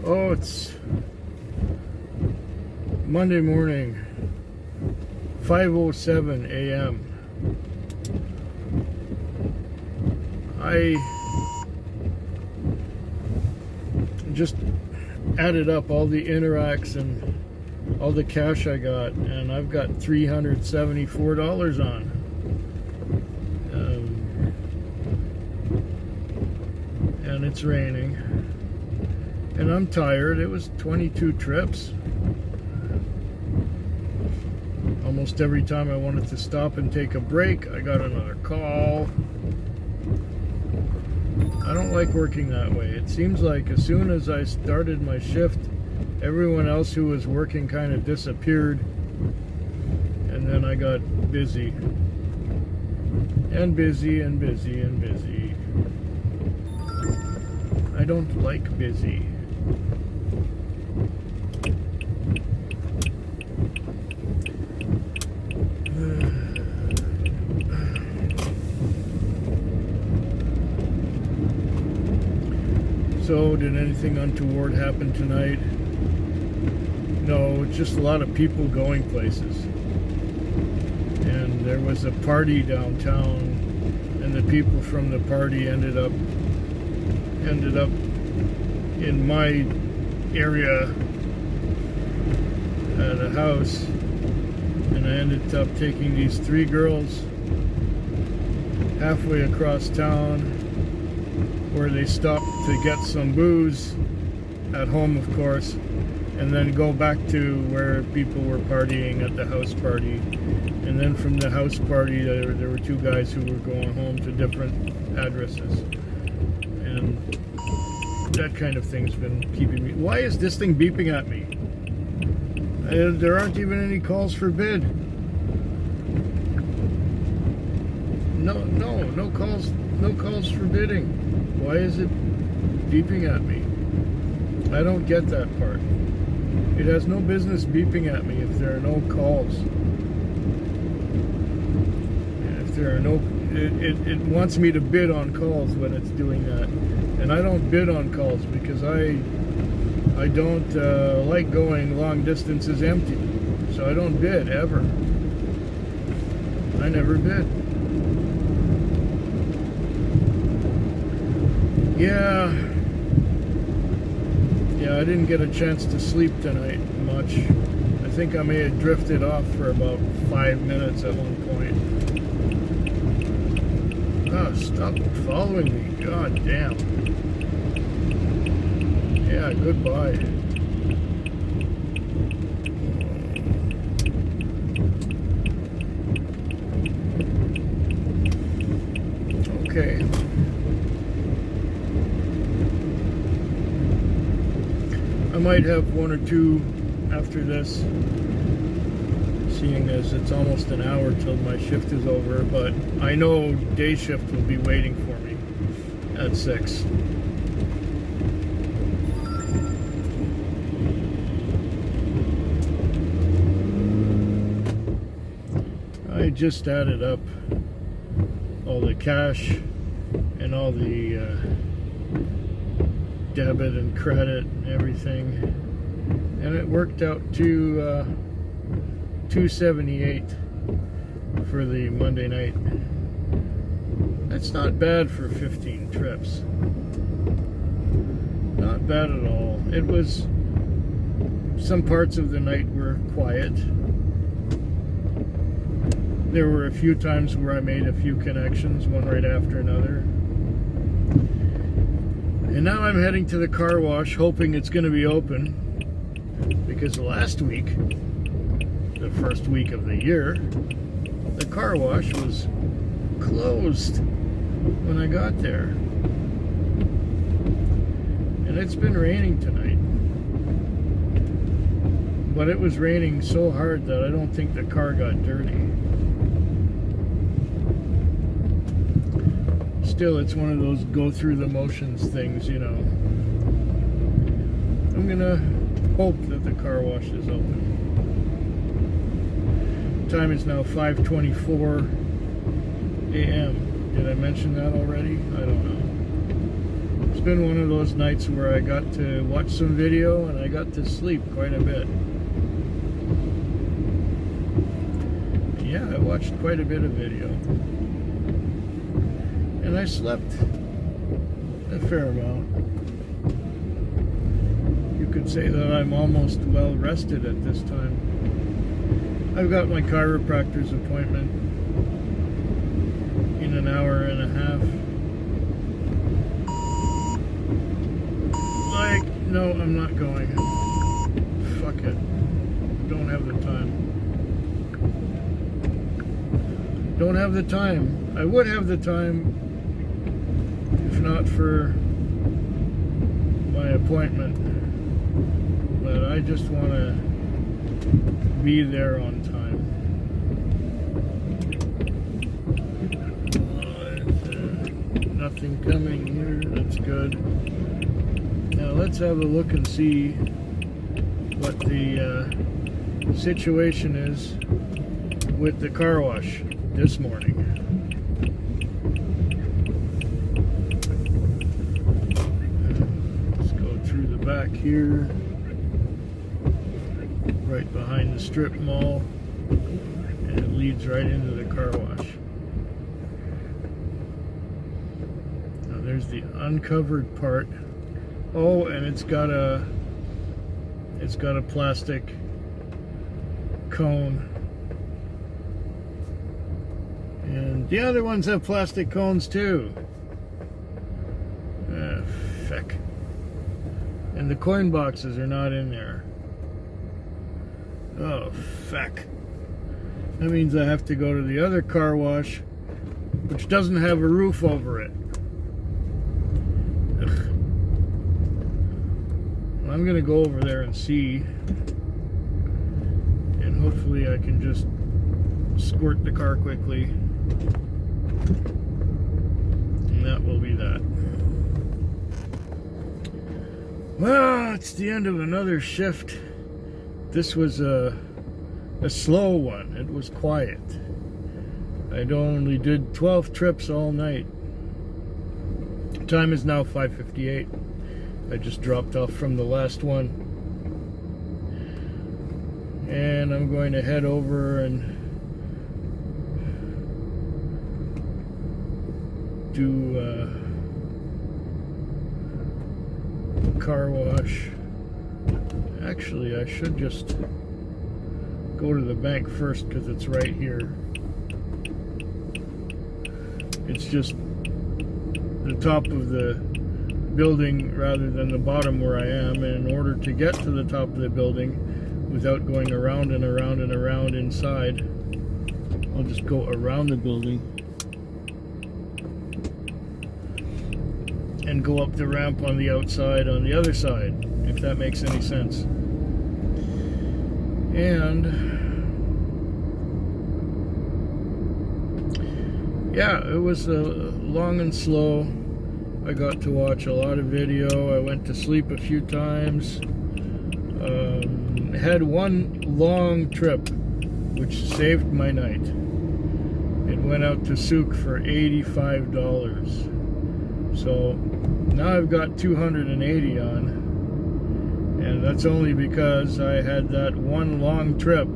Oh, it's Monday morning, 5:07 a.m. I just added up all the Interacts and all the cash I got, and I've got $374 on. And it's raining, and I'm tired. It was 22 trips. Almost every time I wanted to stop and take a break, I got another call. I don't like working that way. It seems like as soon as I started my shift, everyone else who was working kind of disappeared, and then I got busy and busy and busy and busy. I don't like busy. So, did anything untoward happen tonight? No, just a lot of people going places. And there was a party downtown, and the people from the party ended up in my area at a house, and I ended up taking these 3 girls halfway across town, where they stopped to get some booze at home, of course, and then go back to where people were partying at the house party. And then from the house party, there were 2 guys who were going home to different addresses. And that kind of thing's been keeping me. Why is this thing beeping at me? There aren't even any calls for bid. No calls for bidding. Why is it beeping at me? I don't get that part. It has no business beeping at me if there are no calls. If there are no, it wants me to bid on calls when it's doing that, and I don't bid on calls because I don't like going long distances empty, so I don't bid ever. I never bid. Yeah, I didn't get a chance to sleep tonight much. I think I may have drifted off for about 5 minutes at one point. Oh, stop following me. God damn. Yeah, goodbye. Okay. I might have 1 or 2 after this, seeing as it's almost an hour till my shift is over, but I know day shift will be waiting for me at 6. I just added up all the cash and all the debit and credit and everything, and it worked out to $278 for the Monday night. That's not bad for 15 trips. Not bad at all. It was, some parts of the night were quiet. There were a few times where I made a few connections, one right after another. And now I'm heading to the car wash, hoping it's going to be open, because last week, the first week of the year, the car wash was closed when I got there. And it's been raining tonight. But it was raining so hard that I don't think the car got dirty. Still, it's one of those go through the motions things, you know. I'm gonna hope that the car wash is open. Time is now 5:24 a.m. Did I mention that already? I don't know. It's been one of those nights where I got to watch some video and I got to sleep quite a bit. Yeah, I watched quite a bit of video. And I slept a fair amount. You could say that I'm almost well rested at this time. I've got my chiropractor's appointment in an hour and a half. No, I'm not going. Fuck it. Don't have the time. Don't have the time. I would have the time if not for my appointment. But I just want to be there on time. Nothing coming here. That's good. Now let's have a look and see what the situation is with the car wash this morning. Let's go through the back here, right behind the strip mall, and it leads right into the car wash. Now there's the uncovered part. Oh, and it's got a plastic cone. And the other ones have plastic cones too. Feck. And the coin boxes are not in there. Oh, feck. That means I have to go to the other car wash, which doesn't have a roof over it. Ugh. I'm gonna go over there and see, and hopefully I can just squirt the car quickly, and that will be that. Well, it's the end of another shift. This was a slow one. It was quiet. I only did 12 trips all night. Time is now 5:58. I just dropped off from the last one, and I'm going to head over and do a car wash. Actually, I should just go to the bank first because it's right here. It's just the top of the building rather than the bottom where I am, and in order to get to the top of the building without going around and around and around inside, I'll just go around the building and go up the ramp on the outside on the other side, if that makes any sense. And yeah, it was long and slow. I got to watch a lot of video. I went to sleep a few times. Had one long trip, which saved my night. It went out to Souk for $85. So now I've got 280 on, and that's only because I had that one long trip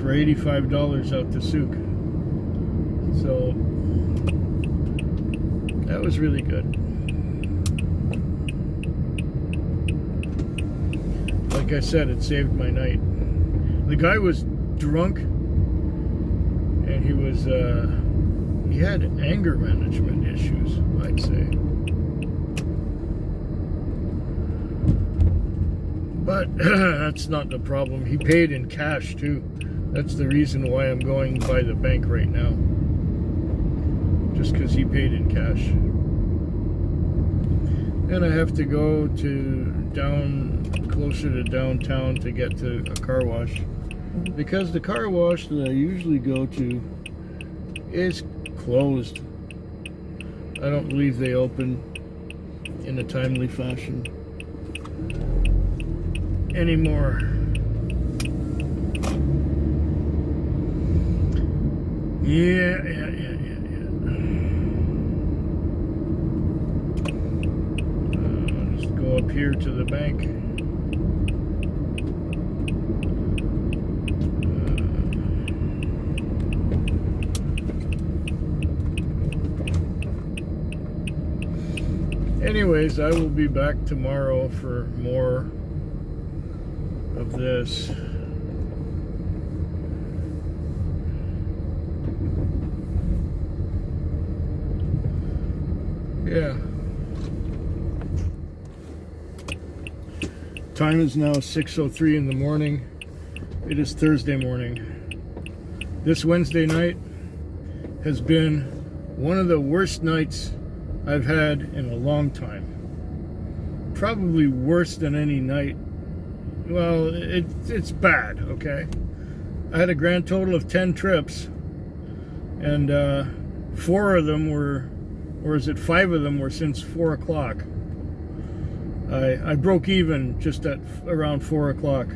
for $85 out to Souk. So that was really good. Like I said, it saved my night. The guy was drunk, and he had anger management issues, I'd say. But that's not the problem. He paid in cash too. That's the reason why I'm going by the bank right now. Just because he paid in cash. And I have to go closer to downtown to get to a car wash, because the car wash that I usually go to is closed. I don't believe they open in a timely fashion anymore. Yeah. go up here to the bank. Anyways, I will be back tomorrow for more of this. Yeah. Time is now 6:03 in the morning. It is Thursday morning. This Wednesday night has been one of the worst nights I've had in a long time. Probably worse than any night. Well, it's bad, okay? I had a grand total of 10 trips, and 4 of them were, or is it 5 of them were since 4 o'clock. I broke even just at around 4 o'clock,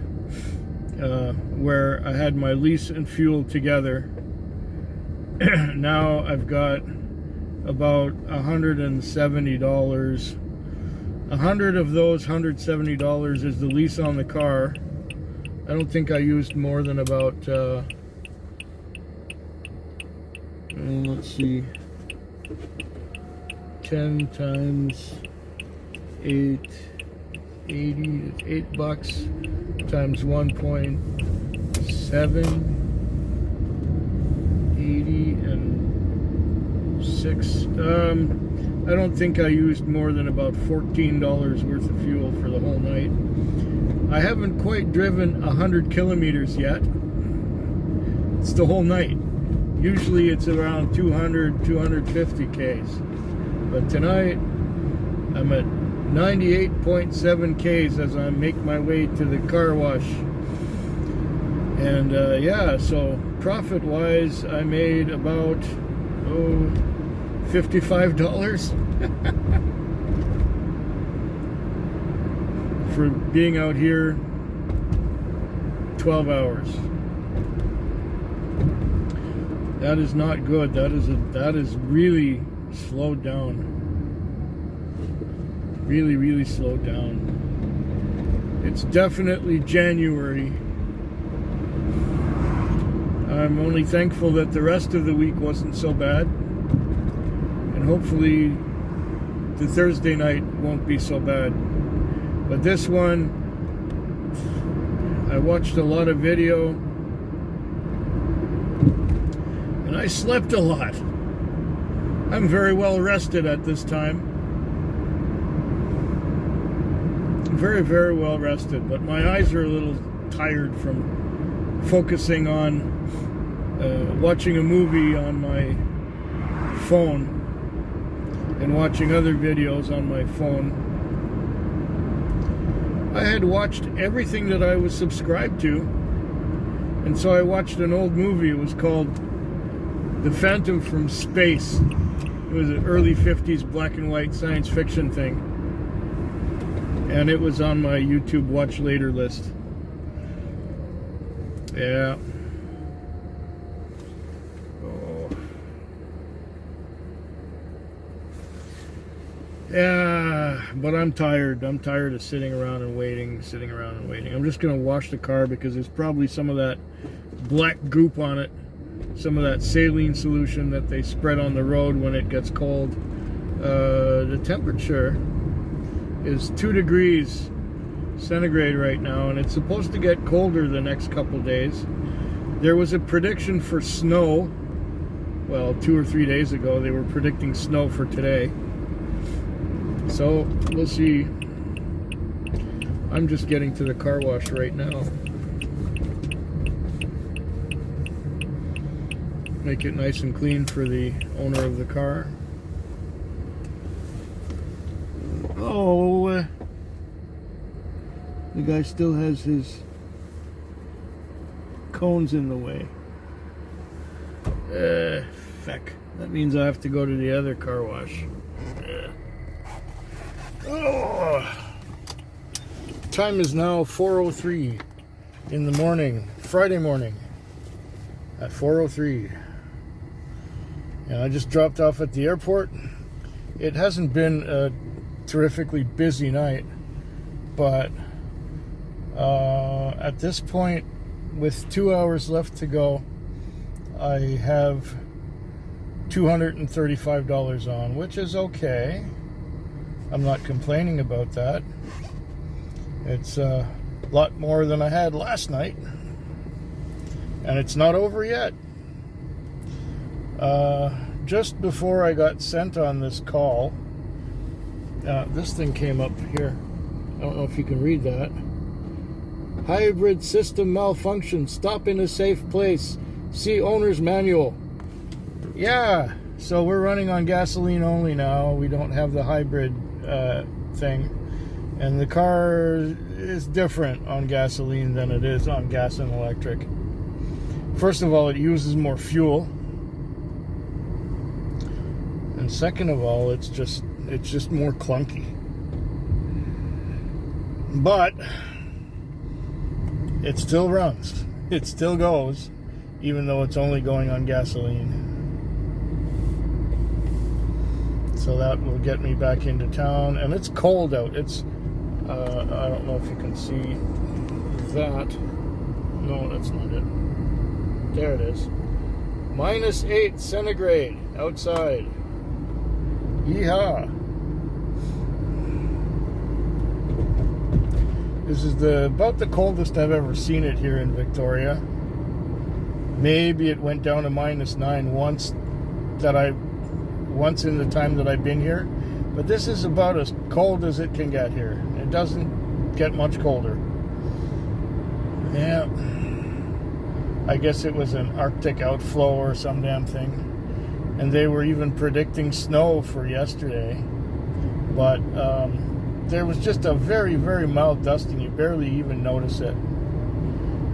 where I had my lease and fuel together. Now I've got about $170. 100 of those $170 is the lease on the car. I don't think I used more than about let's see, 10 times 8, 80, $8 times 1.7, 80 and 6. I don't think I used more than about $14 worth of fuel for the whole night. I haven't quite driven 100 kilometers yet. It's the whole night. Usually it's around 200, 250 Ks. But tonight I'm at 98.7 Ks as I make my way to the car wash. And yeah, so profit wise I made about $55 for being out here 12 hours. That is not good. That is really slowed down. Really slowed down. It's definitely January. I'm only thankful that the rest of the week wasn't so bad. And hopefully the Thursday night won't be so bad. But this one, I watched a lot of video and I slept a lot. I'm very well rested at this time. Very well rested, but my eyes are a little tired from focusing on watching a movie on my phone and watching other videos on my phone. I had watched everything that I was subscribed to, and so I watched an old movie. It was called The Phantom from Space. It was an early 50s black and white science fiction thing, and it was on my YouTube watch later list. Yeah. Yeah, but I'm tired. I'm tired of sitting around and waiting. I'm just going to wash the car because there's probably some of that black goop on it. Some of that saline solution that they spread on the road when it gets cold. The temperature is 2 degrees centigrade right now, and it's supposed to get colder the next couple days. There was a prediction for snow. Well, 2 or 3 days ago, they were predicting snow for today. So, we'll see. I'm just getting to the car wash right now. Make it nice and clean for the owner of the car. Oh, the guy still has his cones in the way. Feck. That means I have to go to the other car wash. Oh. Time is now 4:03 in the morning, Friday morning at 4:03. And I just dropped off at the airport. It hasn't been a terrifically busy night. But at this point, with 2 hours left to go, I have $235 on, which is okay. I'm not complaining about that. It's a lot more than I had last night, and it's not over yet. Just before I got sent on this call, this thing came up here. I don't know if you can read that. Hybrid system malfunction. Stop in a safe place. See owner's manual. Yeah, so we're running on gasoline only now. We don't have the hybrid thing. And the car is different on gasoline than it is on gas and electric. First of all, it uses more fuel. And second of all, it's just more clunky. But it still runs. It still goes, even though it's only going on gasoline. So that will get me back into town. And it's cold out. It's, I don't know if you can see that. No, that's not it. There it is. -8 centigrade outside. Yeehaw. This is about the coldest I've ever seen it here in Victoria. Maybe it went down to -9 once in the time that I've been here. But this is about as cold as it can get here. It doesn't get much colder. Yeah. I guess it was an Arctic outflow or some damn thing. And they were even predicting snow for yesterday. But there was just a very, very mild dusting. You barely even notice it.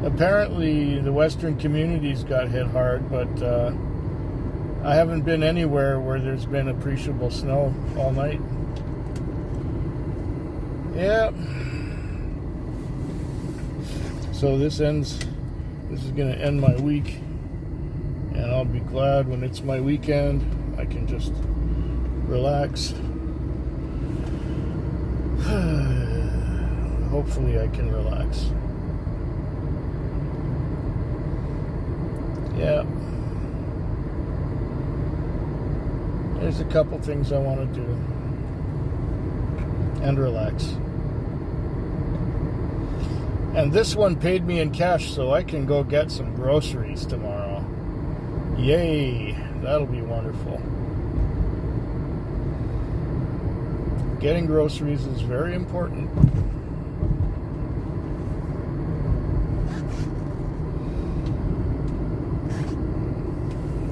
Apparently, the western communities got hit hard, but I haven't been anywhere where there's been appreciable snow all night. Yeah. So this is going to end my week. And I'll be glad when it's my weekend. I can just relax. Hopefully I can relax. Yeah. There's a couple things I want to do. And relax. And this one paid me in cash, so I can go get some groceries tomorrow. Yay, that'll be wonderful. Getting groceries is very important.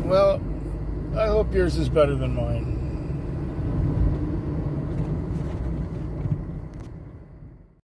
Well, I hope yours is better than mine.